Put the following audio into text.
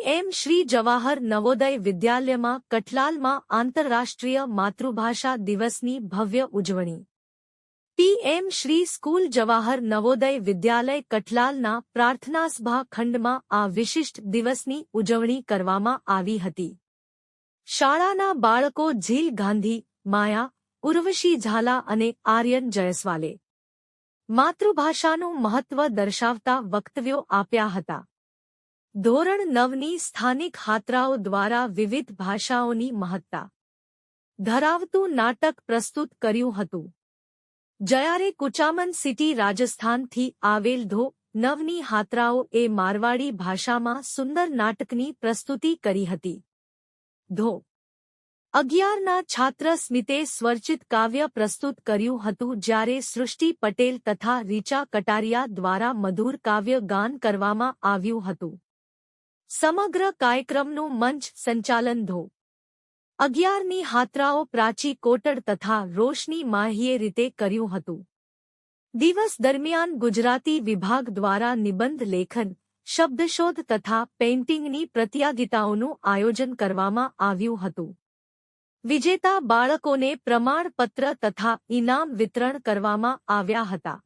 PM Shri Jawahar Navodaya વિદ્યાલયમાં કઠલાલમાં આંતરરાષ્ટ્રીય માતૃભાષા દિવસની ભવ્ય ઉજવણી। પીએમ શ્રી સ્કૂલ જવાહર નવોદય વિદ્યાલય કઠલાલના પ્રાર્થનાસભા ખંડમાં આ વિશિષ્ટ દિવસની ઉજવણી કરવામાં આવી હતી। શાળાના બાળકો ઝીલ ગાંધી, માયા, ઉર્વશી ઝાલા અને આર્યન જયસ્વાલે માતૃભાષાનું મહત્વ દર્શાવતા વક્તવ્યો આપ્યા હતા। ધોરણ 9ની સ્થાનિક છાત્રાઓ દ્વારા વિવિધ ભાષાઓની મહત્તા ધરાવતું નાટક પ્રસ્તુત કર્યું હતું। જ્યારે કુચામન સિટી રાજસ્થાનથી આવેલ ધો 9ની છાત્રાઓ એ મારવાડી ભાષામાં સુંદર નાટકની પ્રસ્તુતિ કરી હતી। ધો 11ના છાત્ર સ્મિતે સ્વરચિત કાવ્ય પ્રસ્તુત કર્યું હતું, જ્યારે સૃષ્ટિ પટેલ તથા રીચા કટારિયા દ્વારા મધુર કાવ્ય ગાન કરવામાં આવ્યું હતું। સમગ્ર કાર્યક્રમનું મંચ સંચાલન ધો 11ની છાત્રાઓ પ્રાચી કોટડ તથા રોશની માહીએ રીતે કર્યું હતું। દિવસ દરમિયાન ગુજરાતી વિભાગ દ્વારા નિબંધ લેખન, શબ્દશોધ તથા પેઇન્ટિંગની પ્રતિયોગિતાઓનું આયોજન કરવામાં આવ્યું હતું। વિજેતા બાળકોને પ્રમાણપત્ર તથા ઇનામ વિતરણ કરવામાં આવ્યા હતા।